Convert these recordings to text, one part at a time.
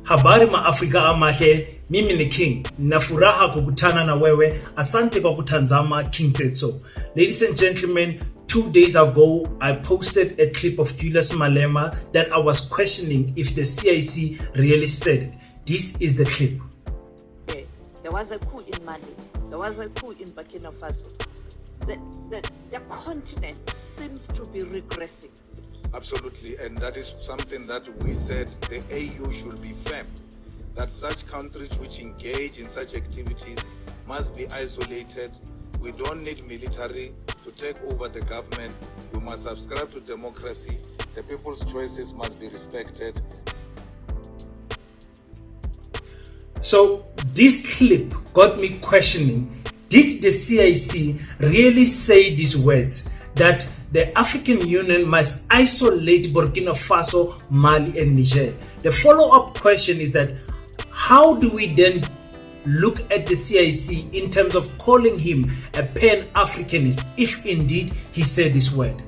Habari maafrika amahle, mimi ni King. Nafuraha kukutana na wewe. Asante kwa kutazama King Said So. Ladies and gentlemen, 2 days ago, I posted a clip of Julius Malema that I was questioning if the CIC really said it. This is the clip. There was a coup in Mali. There was a coup in Burkina Faso. The continent seems to be regressing. Absolutely, and that is something that we said the AU should be firm, that such countries which engage in such activities must be isolated. We don't need military to take over the government. We must subscribe to democracy. The people's choices must be respected. So this clip got me questioning, did the CIC really say these words, that the African Union must isolate Burkina Faso, Mali and Niger? The follow-up question is that how do we then look at the CIC in terms of calling him a pan-Africanist if indeed he said this word?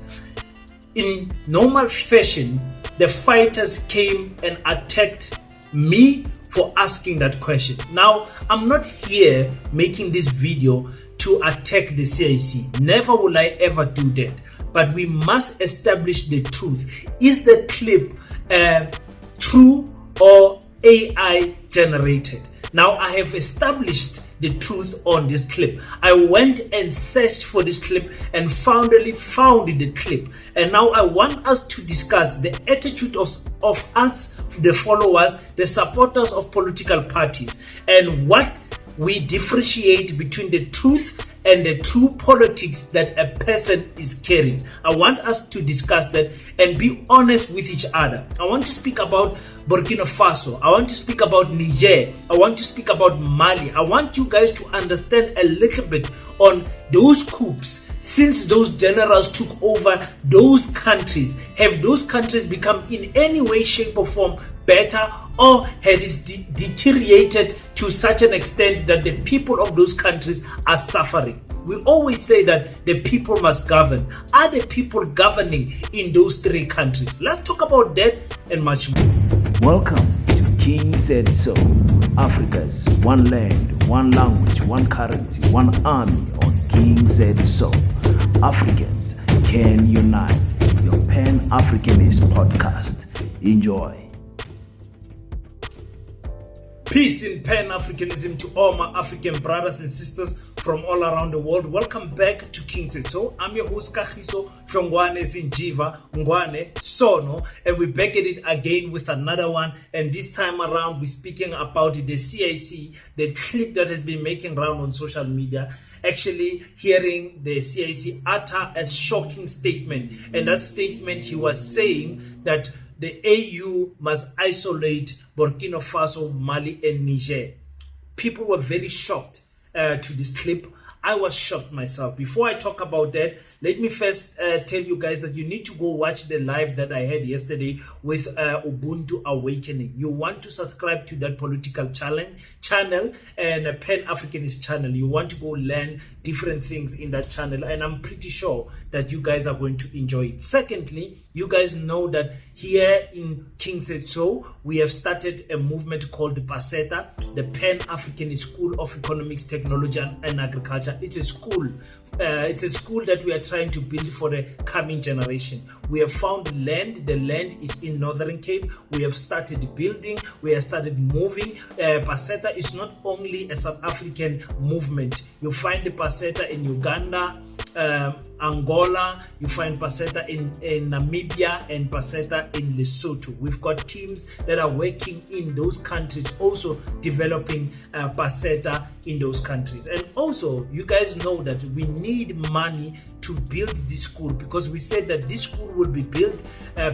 In normal fashion, the fighters came and attacked me for asking that question. Now, I'm not here making this video to attack the CIC. Never will I ever do that. But we must establish the truth. Is the clip true or AI generated? Now, I have established the truth on this clip. I went and searched for this clip and finally found the clip. And now I want us to discuss the attitude of us, the followers, the supporters of political parties, and what we differentiate between the truth and the true politics that a person is carrying. I want us to discuss that and be honest with each other. I want to speak about Burkina Faso. I want to speak about Niger. I want to speak about Mali. I want you guys to understand a little bit on those coups. Since those generals took over those countries, have those countries become in any way, shape or form better, or had it deteriorated to such an extent that the people of those countries are suffering? We always say that the people must govern. Are the people governing in those three countries? Let's talk about that and much more. Welcome to King Said So, Africa's one land, one language, one currency, one army on King Said So. Africans can unite. Your Pan-Africanist podcast. Enjoy. Peace in Pan-Africanism to all my African brothers and sisters from all around the world. Welcome back to King Said So. I'm your host Kagiso from Ngwane Sinjiva, Ngwane Sono, and we're back at it again with another one. And this time around, we're speaking about the CIC, the clip that has been making round on social media. Actually, hearing the CIC utter a shocking statement, and that statement he was saying that the AU must isolate Burkina Faso, Mali, and Niger. People were very shocked to this clip. I was shocked myself. Before I talk about that, let me first tell you guys that you need to go watch the live that I had yesterday with Ubuntu Awakening. You want to subscribe to that political channel and a Pan-Africanist channel. You want to go learn different things in that channel, and I'm pretty sure that you guys are going to enjoy it. Secondly, you guys know that here in King Said So, we have started a movement called the PASETA, the Pan-Africanist School of Economics, Technology and Agriculture. It's a school. It's a school that we are trying to build for the coming generation. We have found land. The land is in Northern Cape. We have started building. We have started moving. PASETA is not only a South African movement. You find the PASETA in Uganda, Angola, you find PASETA in Namibia and PASETA in Lesotho. We've got teams that are working in those countries, also developing PASETA in those countries. And also, you guys know that we need money to build this school, because we said that this school will be built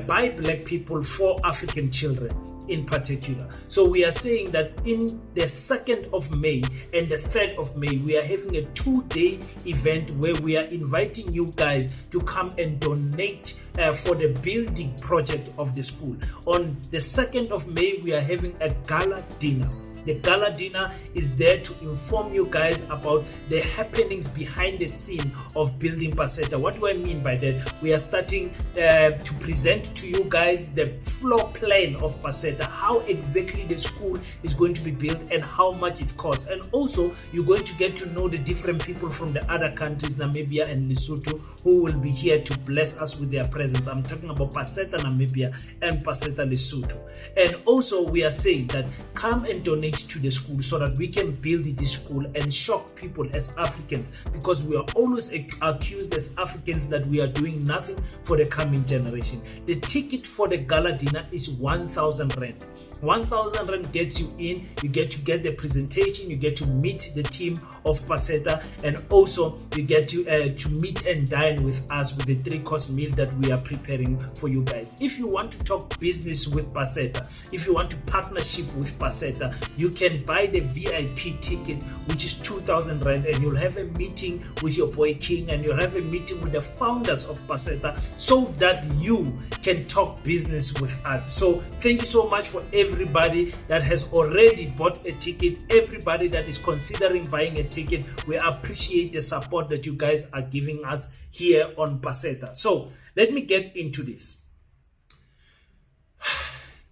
by Black people for African children in particular. So we are saying that in the 2nd of May and the 3rd of May, we are having a 2-day event where we are inviting you guys to come and donate for the building project of the school. On the 2nd of May, we are having a gala dinner. The gala dinner is there to inform you guys about the happenings behind the scene of building Paseta. What do I mean by that? We are starting to present to you guys the floor plan of Paseta, how exactly the school is going to be built and how much it costs. And also, you're going to get to know the different people from the other countries, Namibia and Lesotho, who will be here to bless us with their presence. I'm talking about Paseta Namibia and Paseta Lesotho. And also, we are saying that come and donate to the school so that we can build this school and shock people as Africans, because we are always accused as Africans that we are doing nothing for the coming generation. The ticket for the gala dinner is 1,000 rand. 1,000 rand gets you in. You get to get the presentation, you get to meet the team of Paseta, and also you get to meet and dine with us with the 3-course meal that we are preparing for you guys. If you want to talk business with Paseta, if you want to partnership with Paseta, you can buy the VIP ticket, which is 2,000 rand, and you'll have a meeting with your boy King, and you'll have a meeting with the founders of Paseta so that you can talk business with us. So thank you so much for everybody that has already bought a ticket, everybody that is considering buying a ticket. We appreciate the support that you guys are giving us here on Paseta. So let me get into this.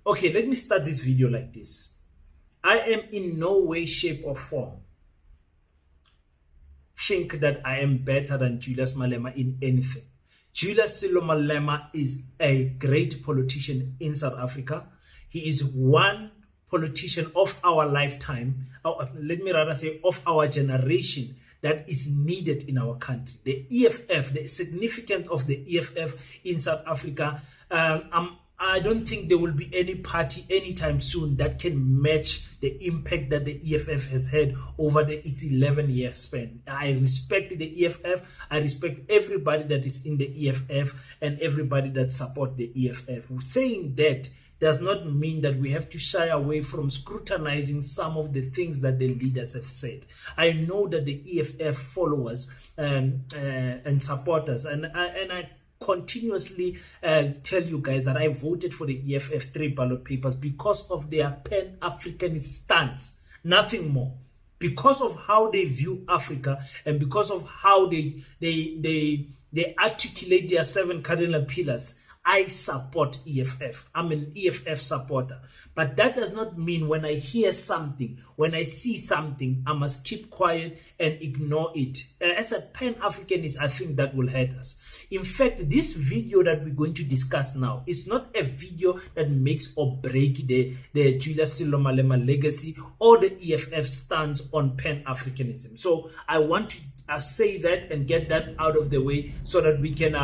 Okay, let me start this video like this. I am in no way, shape or form think that I am better than Julius Malema in anything. Julius Malema is a great politician in South Africa. He is one politician of our lifetime, let me rather say of our generation, that is needed in our country. The EFF, the significance of the EFF in South Africa, I don't think there will be any party anytime soon that can match the impact that the EFF has had over its 11-year span. I respect the EFF. I respect everybody that is in the EFF and everybody that supports the EFF. Saying that does not mean that we have to shy away from scrutinizing some of the things that the leaders have said. I know that the EFF followers and supporters, and I continuously tell you guys that I voted for the EFF 3 ballot papers because of their Pan-Africanist stance, nothing more. Because of how they view Africa and because of how they articulate their 7 cardinal pillars, I support EFF. I'm an EFF supporter. But that does not mean when I hear something, when I see something, I must keep quiet and ignore it. As a Pan-Africanist, I think that will hurt us. In fact, this video that we're going to discuss now is not a video that makes or break the Julius Malema legacy or the EFF stance on Pan-Africanism. So I want to say that and get that out of the way so that we can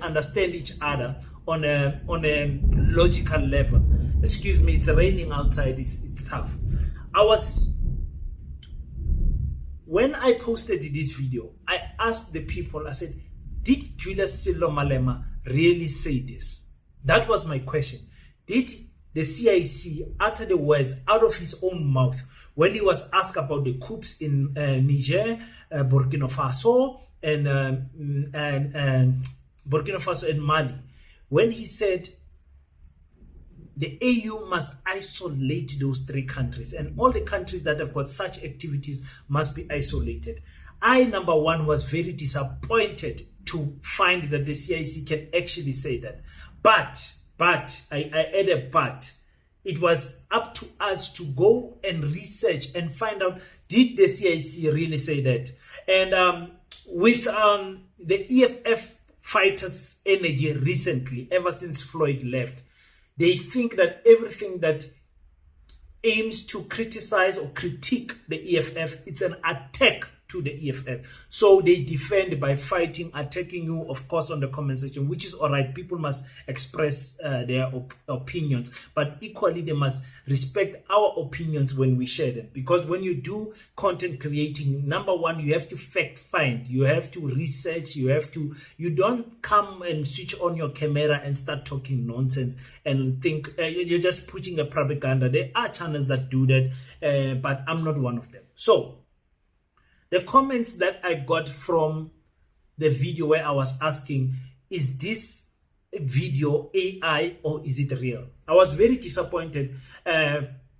understand each other on a logical level. Excuse me, it's raining outside, it's tough. When I posted this video, I asked the people, I said, did Julius Malema really say this? That was my question. Did the CIC utter the words out of his own mouth when he was asked about the coups in Niger, Burkina Faso, and Burkina Faso and Mali, when he said the AU must isolate those 3 countries and all the countries that have got such activities must be isolated? I, number one, was very disappointed to find that the CIC can actually say that. But, I add a but. It was up to us to go and research and find out, did the CIC really say that? And with the EFF fighters' energy recently, ever since Floyd left, they think that everything that aims to criticize or critique the EFF, it's an attack to the EFF. So they defend by fighting, attacking you, of course, on the comment section, which is all right. People must express their opinions, but equally they must respect our opinions when we share them. Because when you do content creating, number one, you have to fact find, you have to research, you don't come and switch on your camera and start talking nonsense and think you're just pushing a propaganda. There are channels that do that, but I'm not one of them. So the comments that I got from the video where I was asking, is this video AI or is it real? I was very disappointed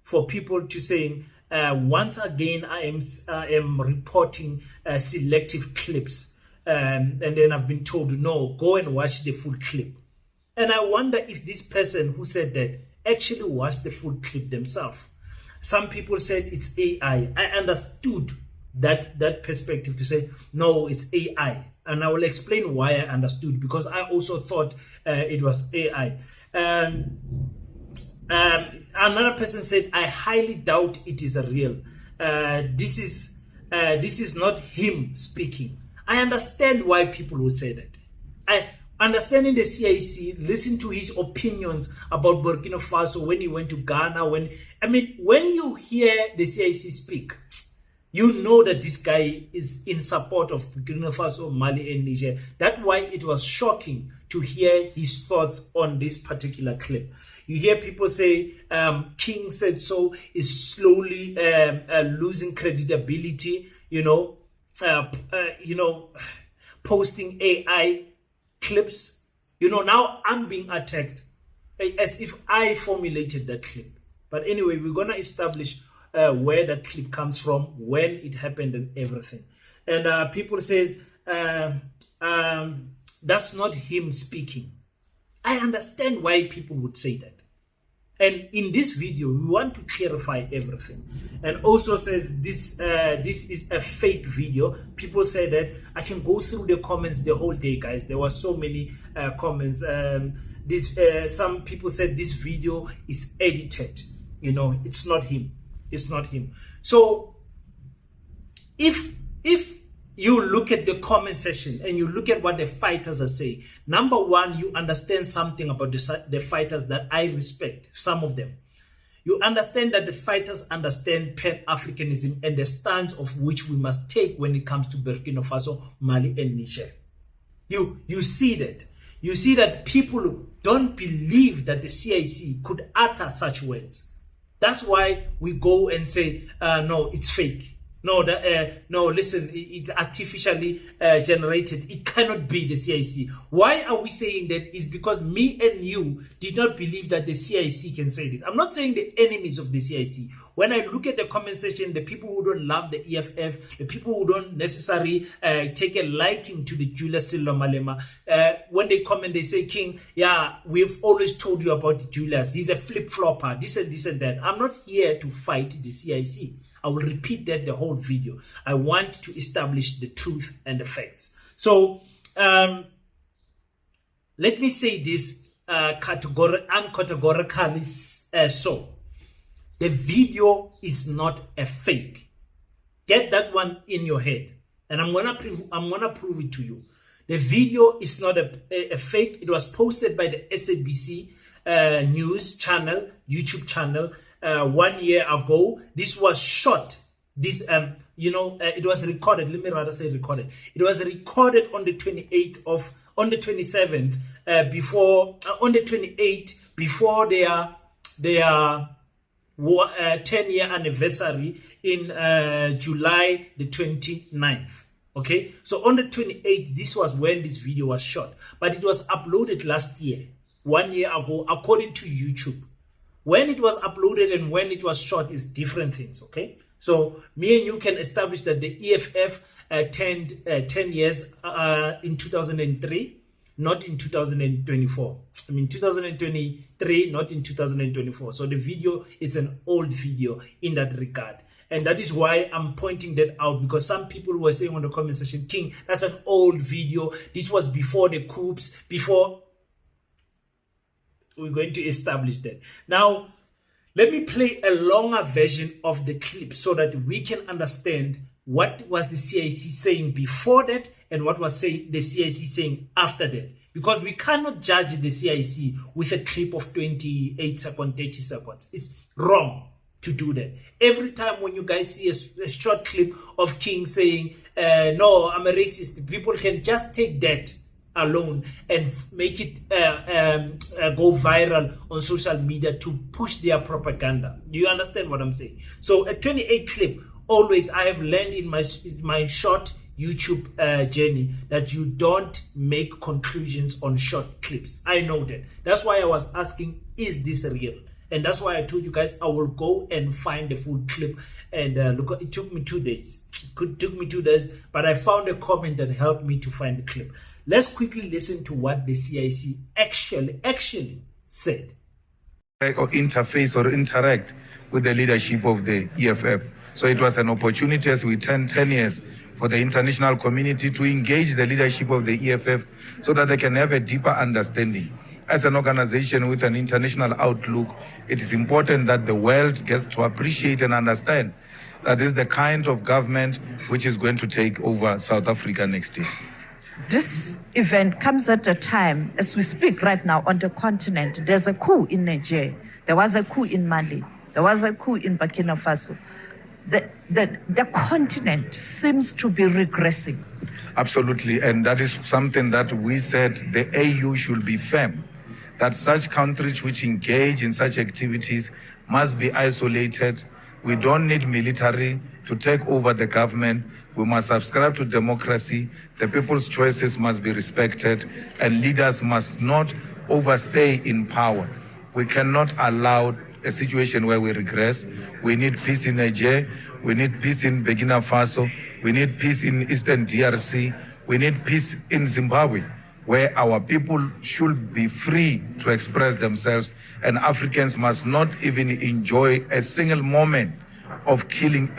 for people to saying, once again, I am reporting selective clips. And then I've been told, no, go and watch the full clip. And I wonder if this person who said that actually watched the full clip themselves. Some people said it's AI. I understood that perspective to say, no, it's AI. And I will explain why I understood, because I also thought it was AI. Another person said, I highly doubt it is real. This is not him speaking. I understand why people would say that. Understanding the CIC, listen to his opinions about Burkina Faso when he went to Ghana. When you hear the CIC speak, you know that this guy is in support of Burkina Faso, Mali, and Niger. That's why it was shocking to hear his thoughts on this particular clip. You hear people say, King said so is slowly losing credibility, posting AI clips. Now I'm being attacked as if I formulated that clip. But anyway, we're going to establish where that clip comes from, when it happened, and everything. And people says, that's not him speaking. I understand why people would say that. And in this video, we want to clarify everything. And also says this is a fake video. People say that. I can go through the comments the whole day, guys. There were so many comments. Some people said this video is edited. It's not him. It's not him. So if you look at the comment section and you look at what the fighters are saying, number one, you understand something about the fighters that I respect, some of them. You understand that the fighters understand Pan-Africanism and the stance of which we must take when it comes to Burkina Faso, Mali, and Niger. You see that. You see that people don't believe that the CIC could utter such words. That's why we go and say, no, it's fake. No, listen, it's artificially generated. It cannot be the CIC. Why are we saying that? Is because me and you did not believe that the CIC can say this. I'm not saying the enemies of the CIC. When I look at the comment section, the people who don't love the EFF, the people who don't necessarily take a liking to the Julius Malema, when they comment, they say, King, yeah, we've always told you about Julius. He's a flip-flopper, this and that. I'm not here to fight the CIC. I will repeat that the whole video. I want to establish the truth and the facts. So let me say this categorically. So the video is not a fake. Get that one in your head, and I'm gonna prove it to you. The video is not a fake. It was posted by the SABC news channel, YouTube channel. 1 year ago. This was shot. It was recorded. Let me rather say recorded. It was recorded on the 27th, before their 10-year anniversary in July the 29th. Okay, so on the 28th, this was when this video was shot, but it was uploaded last year, 1 year ago, according to YouTube. When it was uploaded and when it was shot is different things, okay? So me and you can establish that the EFF turned 10 years in 2003, not in 2024. 2023, not in 2024. So the video is an old video in that regard. And that is why I'm pointing that out, because some people were saying on the comment section, King, that's an old video. This was before the coups, before... We're going to establish that. Now, let me play a longer version of the clip so that we can understand what was the CIC saying before that and what was the CIC saying after that. Because we cannot judge the CIC with a clip of 28 seconds, 30 seconds. It's wrong to do that. Every time when you guys see a short clip of King saying, no, I'm a racist, people can just take that alone and make it go viral on social media to push their propaganda. Do you understand what I'm saying? So a 28 clip, always I have learned in my short YouTube journey that you don't make conclusions on short clips. I know that. That's why I was asking, is this real? And that's why I told you guys I will go and find the full clip. And look, it took me 2 days. It took me 2 days, but I found a comment that helped me to find the clip. Let's quickly listen to what the CIC actually said. Or interface or interact with the leadership of the EFF. So it was an opportunity as we turned 10 years for the international community to engage the leadership of the EFF so that they can have a deeper understanding. As an organization with an international outlook, it is important that the world gets to appreciate and understand that this is the kind of government which is going to take over South Africa next year. This event comes at a time, as we speak right now on the continent, there's a coup in Nigeria. There was a coup in Mali. There was a coup in Burkina Faso. The continent seems to be regressing. Absolutely, and that is something that we said the AU should be firm, that such countries which engage in such activities must be isolated. We don't need military to take over the government. We must subscribe to democracy. The people's choices must be respected, and leaders must not overstay in power. We cannot allow a situation where we regress. We need peace in Nigeria. We need peace in Burkina Faso. We need peace in Eastern DRC. We need peace in Zimbabwe, where our people should be free to express themselves, and Africans must not even enjoy a single moment of killing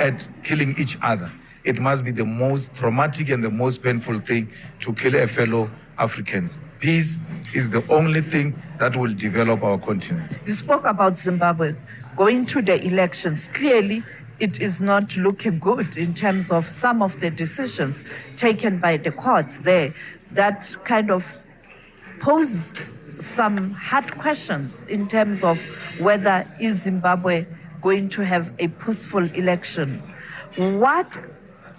each other. It must be the most traumatic and the most painful thing to kill a fellow Africans. Peace is the only thing that will develop our continent. You spoke about Zimbabwe going to the elections. Clearly, it is not looking good in terms of some of the decisions taken by the courts there that kind of pose some hard questions in terms of whether is Zimbabwe going to have a peaceful election. What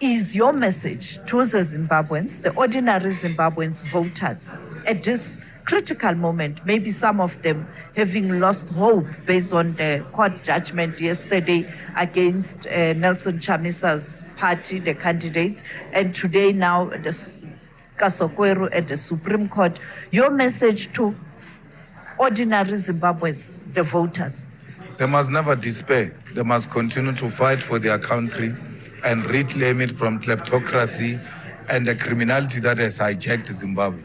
is your message to the Zimbabweans, the ordinary Zimbabweans voters, at this critical moment? Maybe some of them having lost hope based on the court judgment yesterday against Nelson Chamisa's party, the candidates, and today now the Kasokweru at the Supreme Court. Your message to ordinary Zimbabweans, the voters? They must never despair. They must continue to fight for their country and reclaim it from kleptocracy and the criminality that has hijacked Zimbabwe.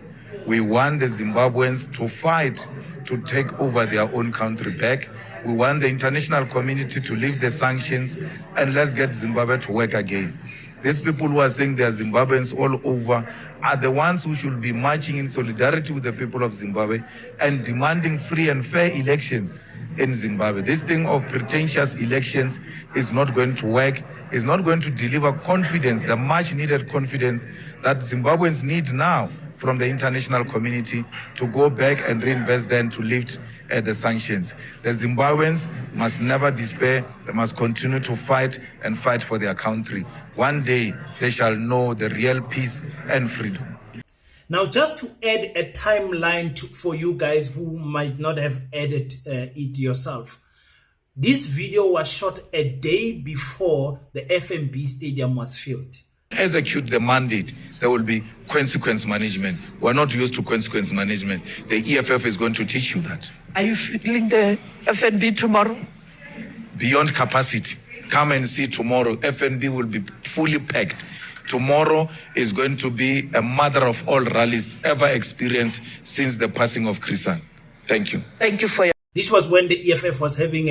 We want the Zimbabweans to fight to take over their own country back. We want the international community to lift the sanctions, and let's get Zimbabwe to work again. These people who are saying they are Zimbabweans all over are the ones who should be marching in solidarity with the people of Zimbabwe and demanding free and fair elections in Zimbabwe. This thing of pretentious elections is not going to work. It's not going to deliver confidence, the much needed confidence that Zimbabweans need now from the international community to go back and reinvest then to lift the sanctions. The Zimbabweans must never despair. They must continue to fight and fight for their country. One day they shall know the real peace and freedom. Now, just to add a timeline for you guys who might not have added it yourself. This video was shot a day before the FNB stadium was filled. Execute the mandate, there will be consequence management. We're not used to consequence management. The EFF is going to teach you that. Are you feeling the FNB tomorrow? Beyond capacity. Come and see tomorrow. FNB will be fully packed. Tomorrow is going to be a mother of all rallies ever experienced since the passing of Chrisan. Thank you. Thank you for your... This was when the EFF was having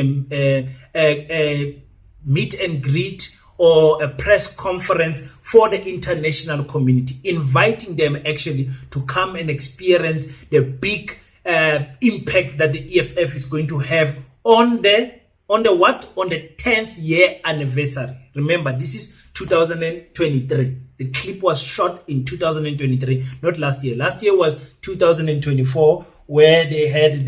a meet and greet or a press conference for the international community, inviting them actually to come and experience the big impact that the EFF is going to have on the 10th year anniversary. Remember, this is 2023. The clip was shot in 2023, not last year. Last year was 2024, where they had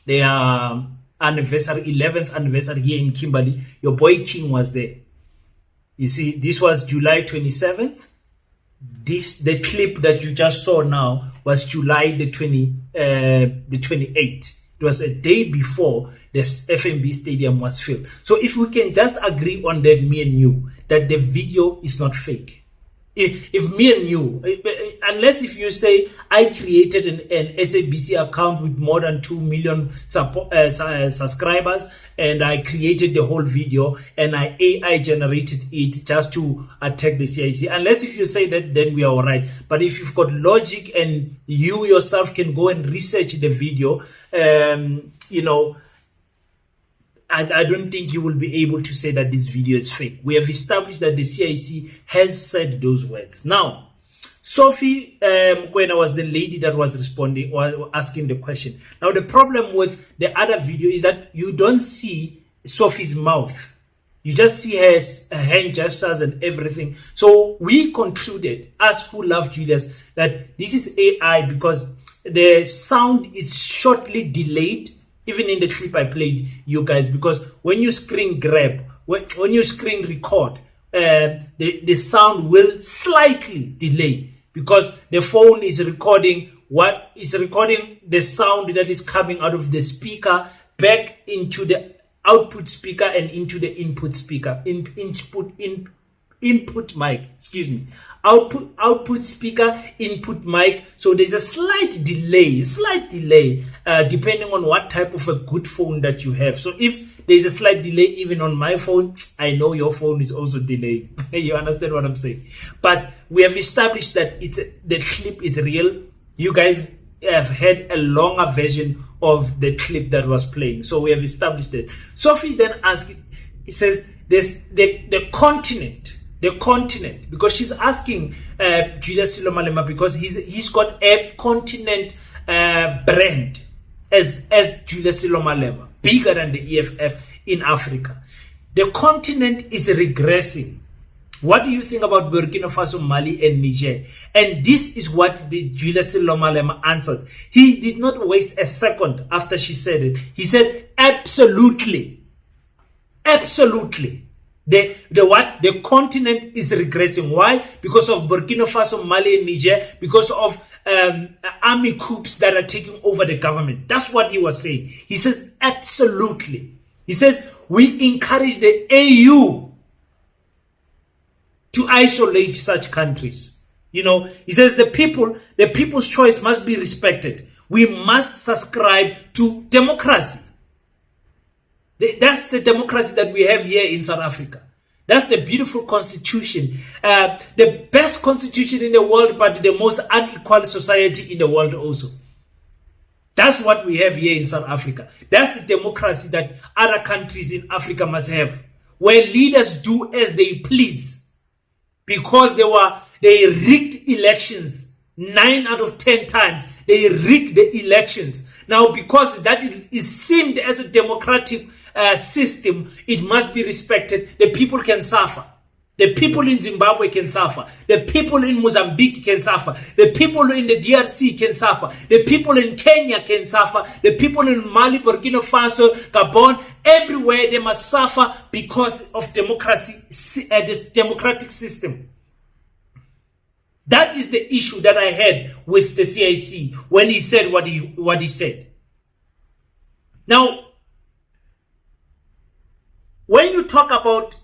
their anniversary, 11th anniversary here in Kimberley. Your boy King was there. You see, this was July 27th. The clip that you just saw now was July the 28th. It was a day before the FNB stadium was filled. So if we can just agree on that, me and you, that the video is not fake. if me and you, unless if you say I created an SABC account with more than 2 million subscribers, and I created the whole video and I AI generated it just to attack the CIC, unless if you say that, then we are all right. But if you've got logic and you yourself can go and research the video, you know, I don't think you will be able to say that this video is fake. We have established that the CIC has said those words. Now, Sophie Mokoena was the lady that was responding or asking the question. Now, the problem with the other video is that you don't see Sophie's mouth. You just see her hand gestures and everything. So we concluded, us who love Julius, that this is AI because the sound is shortly delayed. Even in the clip I played you guys, because when you screen grab, when you screen record, the sound will slightly delay because the phone is recording the sound that is coming out of the speaker back into the output speaker and into the input speaker, input mic, excuse me, output speaker, input mic. So there's a slight delay, depending on what type of a good phone that you have. So if there's a slight delay even on my phone, I know your phone is also delayed. You understand what I'm saying? But we have established that the clip is real. You guys have had a longer version of the clip that was playing. So we have established it. Sophie then asked, it says, there's the continent, because she's asking Julius Malema because he's got a continent brand as Julius Malema, bigger than the EFF in Africa. The continent is regressing. What do you think about Burkina Faso, Mali, and Niger? And this is what the Julius Malema answered. He did not waste a second after she said it. He said, absolutely. Absolutely. The continent is regressing. Why? Because of Burkina Faso, Mali, and Niger, because of army coups that are taking over the government. That's what he was saying. He says, absolutely. He says, we encourage the AU to isolate such countries. You know, he says the people's choice must be respected. We must subscribe to democracy. That's the democracy that we have here in South Africa. That's the beautiful constitution. The best constitution in the world, but the most unequal society in the world also. That's what we have here in South Africa. That's the democracy that other countries in Africa must have, where leaders do as they please. Because they rigged elections 9 out of 10 times. They rigged the elections. Now, because that is seen as a democratic system, it must be respected. The people can suffer. The people in Zimbabwe can suffer. The people in Mozambique can suffer. The people in the DRC can suffer. The people in Kenya can suffer. The people in Mali, Burkina Faso, Gabon, everywhere they must suffer because of democracy, this democratic system. That is the issue that I had with the CIC when he said what he said. Now, when you talk about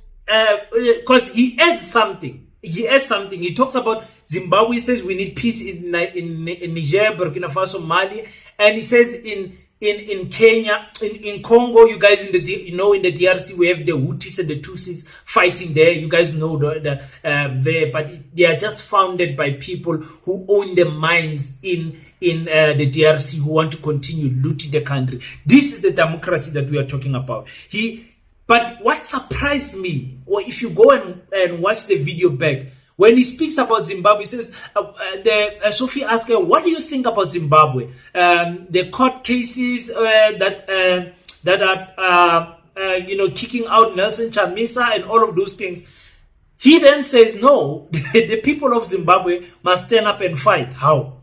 because he adds something. He talks about Zimbabwe. He says we need peace in Niger, Burkina Faso, Mali, and he says in Kenya, in Congo, you guys in the DRC we have the Hutus and the Tutsis fighting there. You guys know there, but they are just founded by people who own the mines in the DRC who want to continue looting the country. This is the democracy that we are talking about. But what surprised me, or if you go and watch the video back, when he speaks about Zimbabwe, he says, Sophie asked her, what do you think about Zimbabwe? The court cases that are kicking out Nelson Chamisa and all of those things. He then says, no, the people of Zimbabwe must stand up and fight. How?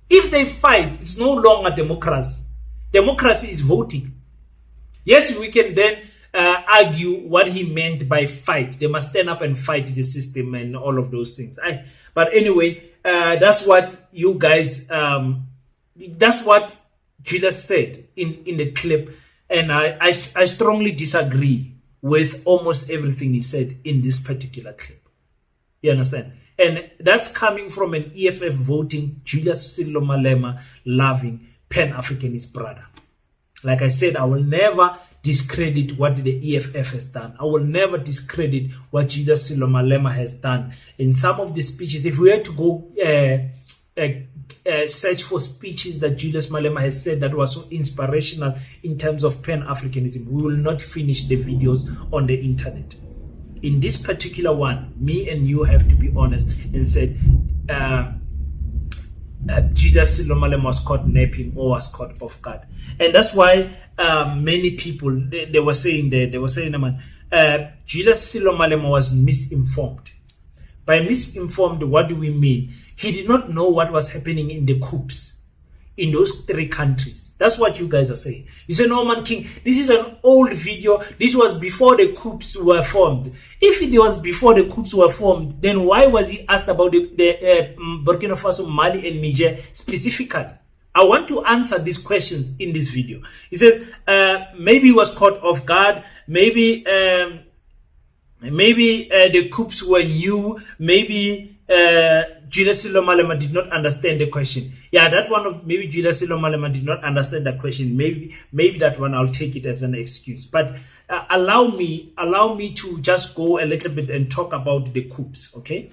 If they fight, it's no longer democracy. Democracy is voting. Yes, we can then argue what he meant by fight. They must stand up and fight the system and all of those things. But anyway, that's what you guys, that's what Julius said in the clip. And I strongly disagree with almost everything he said in this particular clip. You understand? And that's coming from an EFF voting, Julius Malema loving Pan-Africanist brother. Like I said, I will never discredit what the EFF has done. I will never discredit what Julius Malema has done. In some of the speeches, if we had to go search for speeches that Julius Malema has said that was so inspirational in terms of Pan-Africanism, we will not finish the videos on the internet. In this particular one, me and you have to be honest and said, Julius Malema was caught napping or was caught off guard. And that's why many people, they were saying, Julius Malema was misinformed. By misinformed, what do we mean? He did not know what was happening in the coups in those 3 countries. That's what you guys are saying. You say, no, man, King, this is an old video. This was before the coups were formed. If it was before the coups were formed, then why was he asked about the Burkina Faso, Mali, and Niger specifically? I want to answer these questions in this video. He says, maybe he was caught off guard. Maybe the coups were new. Maybe Julius Malema did not understand the question. Yeah, that one of maybe Julius Malema did not understand that question. Maybe that one I'll take it as an excuse. But allow me to just go a little bit and talk about the coups. Okay,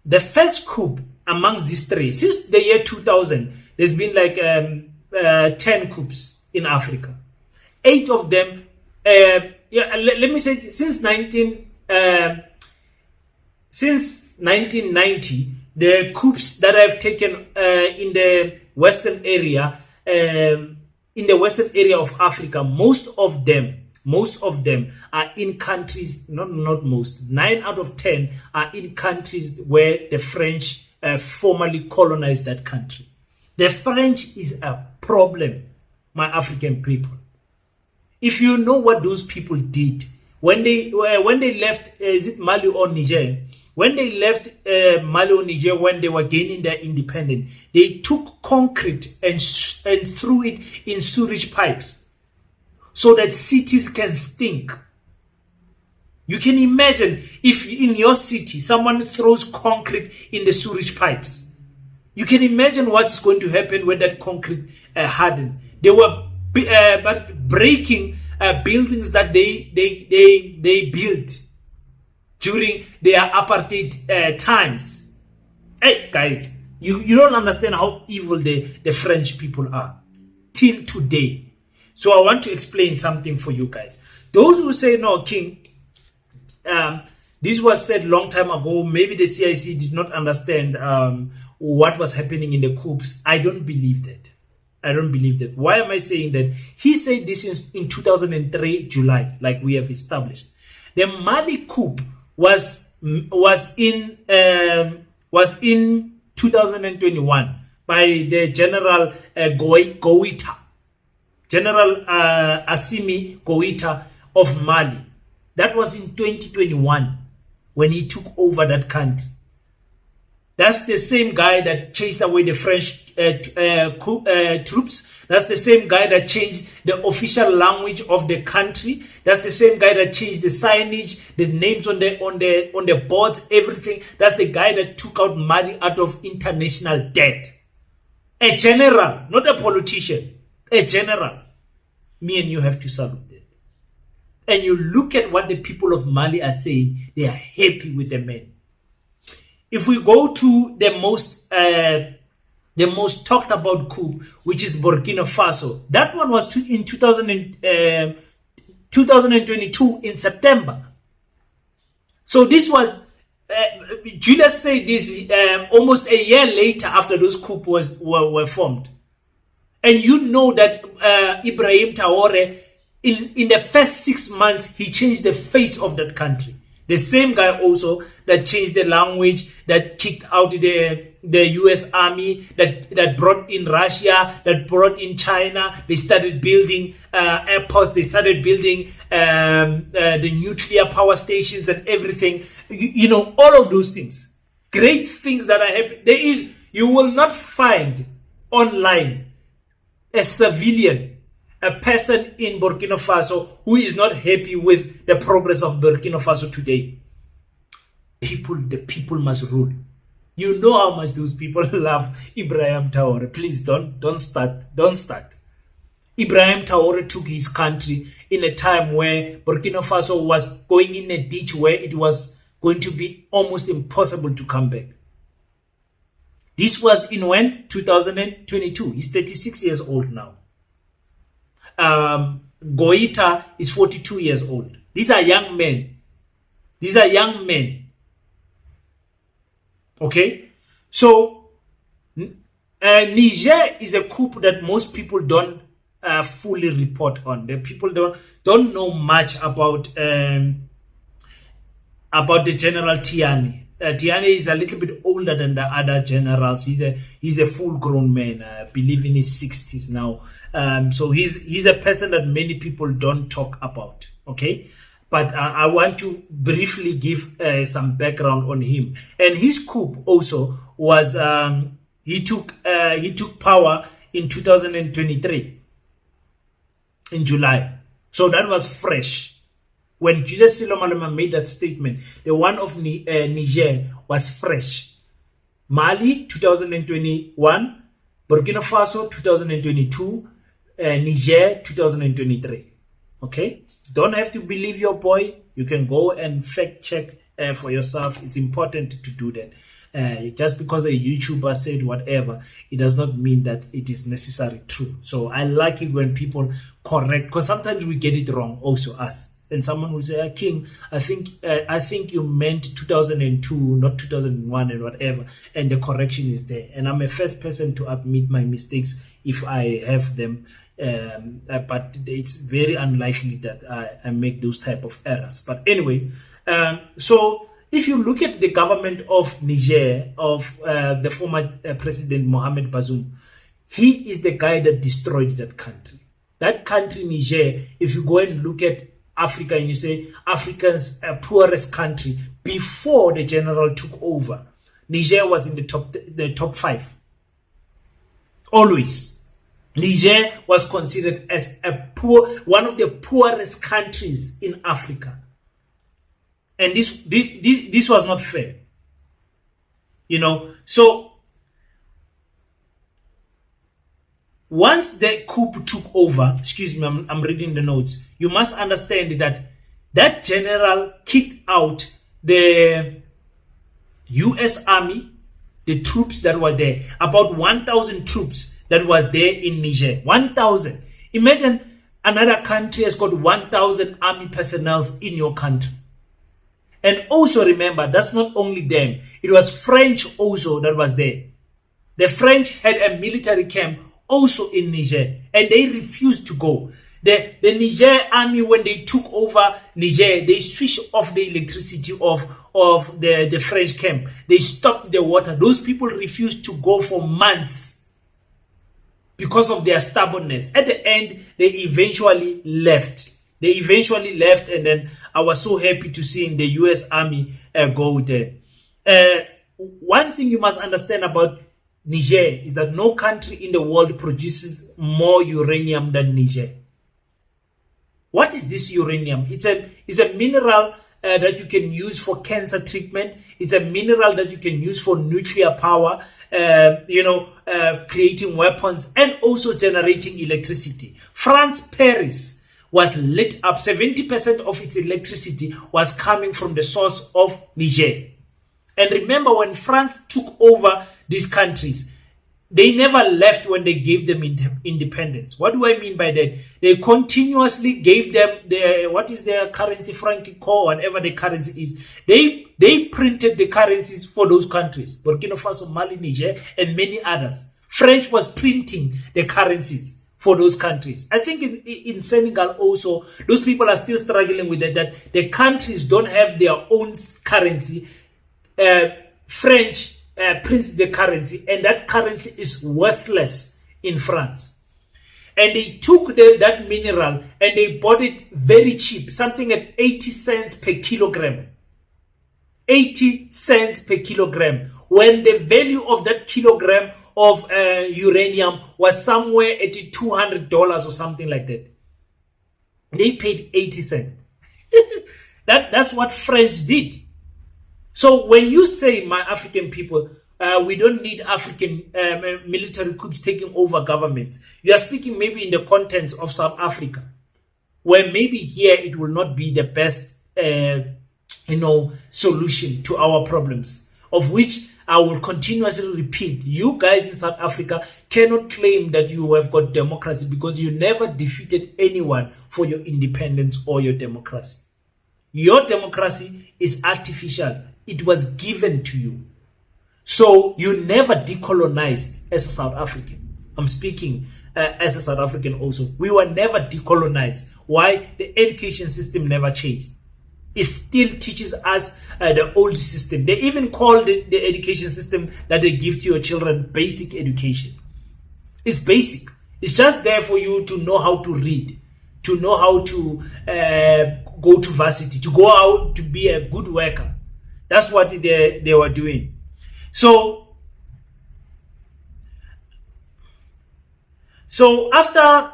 the first coup amongst these 3 since the year 2000, there's been like 10 coups in Africa. 8 of them, let me say since 1990, the coups that have taken in the western area, of Africa, most of them are in countries, not most, 9 out of 10 are in countries where the French formerly colonized that country. The French is a problem, my African people. If you know what those people did when they left, is it Mali or Niger? When they left Mali or Niger, when they were gaining their independence, they took concrete and threw it in sewage pipes so that cities can stink. You can imagine if in your city someone throws concrete in the sewage pipes. You can imagine what's going to happen when that concrete hardened. They were breaking buildings that they built during their apartheid times. Hey guys, you don't understand how evil the French people are till today. So I want to explain something for you guys. Those who say, no, King, this was said long time ago, maybe the CIC did not understand what was happening in the coups. I don't believe that. Why am I saying that? He said this in 2003 July, like we have established. The Mali coup was in 2021 by the General Goita, General Assimi Goita of Mali. That was in 2021 when he took over that country. That's the same guy that chased away the French troops. That's the same guy that changed the official language of the country. That's the same guy that changed the signage, the names on the boards, everything. That's the guy that took out Mali out of international debt. A general, not a politician. A general. Me and you have to salute that. And you look at what the people of Mali are saying. They are happy with the man. If we go to the most talked about coup, which is Burkina Faso, that one was in 2022 in September. So this was, Julius said this almost a year later after those coups were formed. And you know that Ibrahim Traoré, in the first 6 months, he changed the face of that country. The same guy also that changed the language, that kicked out the US Army, that brought in Russia, that brought in China. They started building airports. They started building the nuclear power stations and everything. You know, all of those things. Great things that are happening. You will not find online a civilian, a person in Burkina Faso who is not happy with the progress of Burkina Faso today. the people must rule. You know how much those people love Ibrahim Traore. Please don't start. Ibrahim Traore took his country in a time where Burkina Faso was going in a ditch where it was going to be almost impossible to come back. This was in when? 2022. He's 36 years old now. Goita is 42 years old. These are young men. Okay? So, Niger is a coup that most people don't fully report on. The people don't know much about the General Tiani. Tiani is a little bit older than the other generals. He's a full-grown man. I believe in his 60s now. So he's a person that many people don't talk about. Okay, but I want to briefly give some background on him. And his coup also was he took power in 2023 in July. So that was fresh. When Julius Malema made that statement, the one of Niger was fresh. Mali 2021, Burkina Faso 2022, Niger 2023. Okay, don't have to believe your boy. You can go and fact check for yourself. It's important to do that. Just because a YouTuber said whatever, it does not mean that it is necessarily true. So I like it when people correct, because sometimes we get it wrong also, us. And someone will say, King, I think you meant 2002, not 2001 and whatever. And the correction is there. And I'm a first person to admit my mistakes if I have them. But it's very unlikely that I make those type of errors. But anyway, so if you look at the government of Niger, of the former President Mohamed Bazoum, he is the guy that destroyed that country. That country, Niger, if you go and look at Africa and you say Africa's poorest country before the general took over, Niger was in the top 5. Always. Niger was considered as one of the poorest countries in Africa. And this was not fair. You know, so once the coup took over, excuse me, I'm reading the notes, you must understand that general kicked out the US Army, the troops that were there, about 1,000 troops that was there in Niger. 1,000. Imagine another country has got 1,000 army personnel in your country. And also remember, that's not only them. It was French also that was there. The French had a military camp also in Niger, and they refused to go. The Niger army, when they took over Niger, they switched off the electricity of the French camp. They stopped the water. Those people refused to go for months because of their stubbornness. At the end, they eventually left. And then I was so happy to see the US Army go there. One thing you must understand about Niger is that no country in the world produces more uranium than Niger. What is this uranium? It's a mineral that you can use for cancer treatment. It's a mineral that you can use for nuclear power, creating weapons and also generating electricity. France, Paris was lit up. 70% of its electricity was coming from the source of Niger. And remember, when France took over these countries, they never left when they gave them independence. What do I mean by that? They continuously gave them what is their currency, franc core, whatever the currency is. They printed the currencies for those countries, Burkina Faso, Mali, Niger, and many others. French was printing the currencies for those countries. I think in Senegal also, those people are still struggling with that the countries don't have their own currency. French prints the currency, and that currency is worthless in France. And they took that mineral and they bought it very cheap, something at 80 cents per kilogram. 80 cents per kilogram, when the value of that kilogram of uranium was somewhere at $200 or something like that. They paid 80 cents. That's what France did. So when you say, my African people, we don't need African military coups taking over government, you are speaking maybe in the contents of South Africa, where maybe here it will not be the best, solution to our problems, of which I will continuously repeat. You guys in South Africa cannot claim that you have got democracy because you never defeated anyone for your independence or your democracy. Your democracy is artificial. It was given to you. So you never decolonized as a South African. I'm speaking as a South African also. We were never decolonized. Why? The education system never changed. It still teaches us the old system. They even call the education system that they give to your children basic education. It's basic. It's just there for you to know how to read, to know how to go to varsity, to go out to be a good worker. That's what they were doing. So after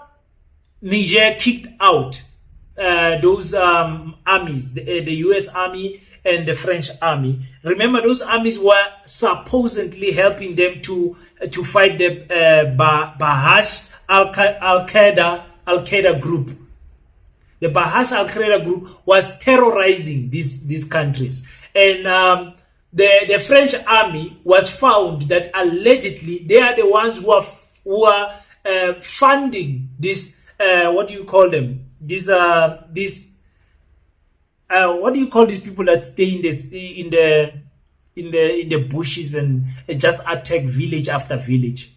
Niger kicked out those armies, the US Army and the French Army. Remember, those armies were supposedly helping them to fight the Bahash Al-Qaeda group. The Bahash Al-Qaeda group was terrorizing these countries. And the French Army was found that allegedly they are the ones who are funding this, what do you call them? What do you call these people that stay in the bushes and just attack village after village?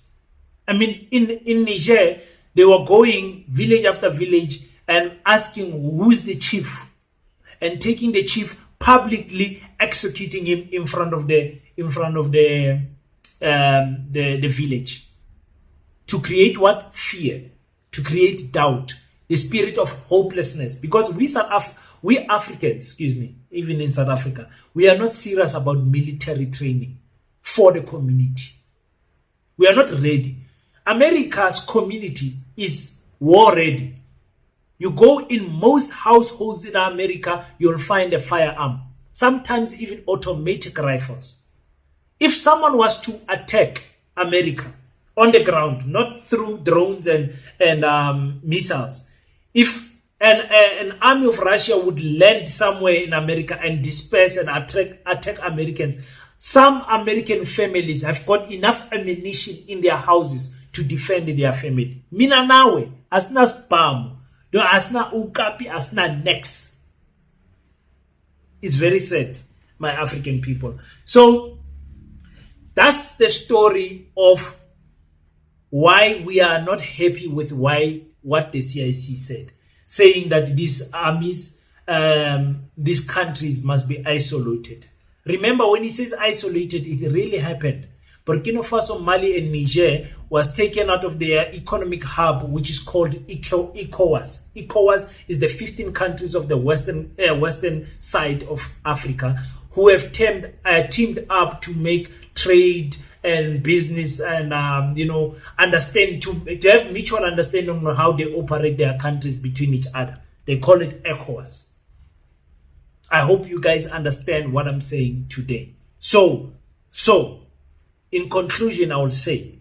I mean, in Niger, they were going village after village and asking who's the chief, and taking the chief, publicly executing him in front of the village, to create what? Fear, to create doubt, the spirit of hopelessness. Because we Africans, even in South Africa, we are not serious about military training for the community. We are not ready. America's community is war ready. You go in most households in America, you'll find a firearm, sometimes even automatic rifles. If someone was to attack America on the ground, not through drones and missiles, if an army of Russia would land somewhere in America and disperse and attack Americans, some American families have got enough ammunition in their houses to defend their family. Mina nawe, asna spam, do asna ukapi, asna next. It's very sad, my African people. So that's the story of why we are not happy with what the CIC said, saying that these armies, these countries must be isolated. Remember, when he says isolated, it really happened. Burkina Faso, Mali, and Niger was taken out of their economic hub, which is called ECOWAS. ECOWAS is the 15 countries of the western side of Africa who have teamed up to make trade and business and understand, to have mutual understanding on how they operate their countries between each other. They call it ECOWAS. I hope you guys understand what I'm saying today. So in conclusion, I will say,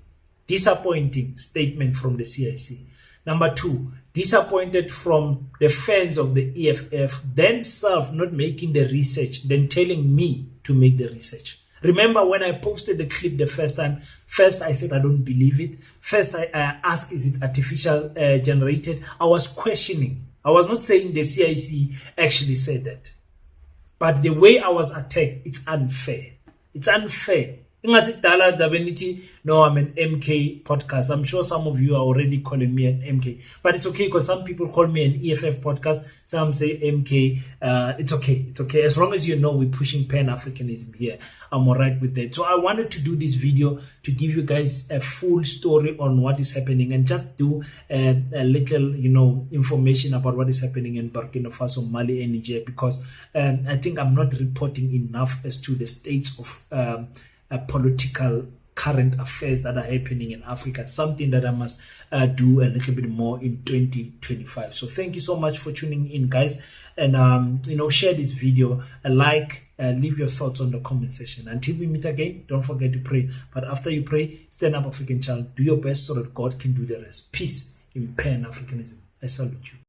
disappointing statement from the CIC. Number 2, disappointed from the fans of the EFF themselves not making the research, then telling me to make the research. Remember when I posted the clip the first time, first I said I don't believe it. First I asked, is it artificial generated? I was questioning. I was not saying the CIC actually said that. But the way I was attacked, it's unfair. It's unfair. No, I'm an MK podcast. I'm sure some of you are already calling me an MK. But it's okay, because some people call me an EFF podcast. Some say MK. It's okay. It's okay. As long as you know we're pushing Pan-Africanism here, I'm all right with that. So I wanted to do this video to give you guys a full story on what is happening, and just do a little, information about what is happening in Burkina Faso, Mali, and Niger, because I think I'm not reporting enough as to the states of political current affairs that are happening in Africa, something that I must do a little bit more in 2025. So thank you so much for tuning in, guys, and share this video, leave your thoughts on the comment section. Until we meet again, don't forget to pray. But after you pray, stand up, African child, do your best so that God can do the rest. Peace in Pan-Africanism. I salute you.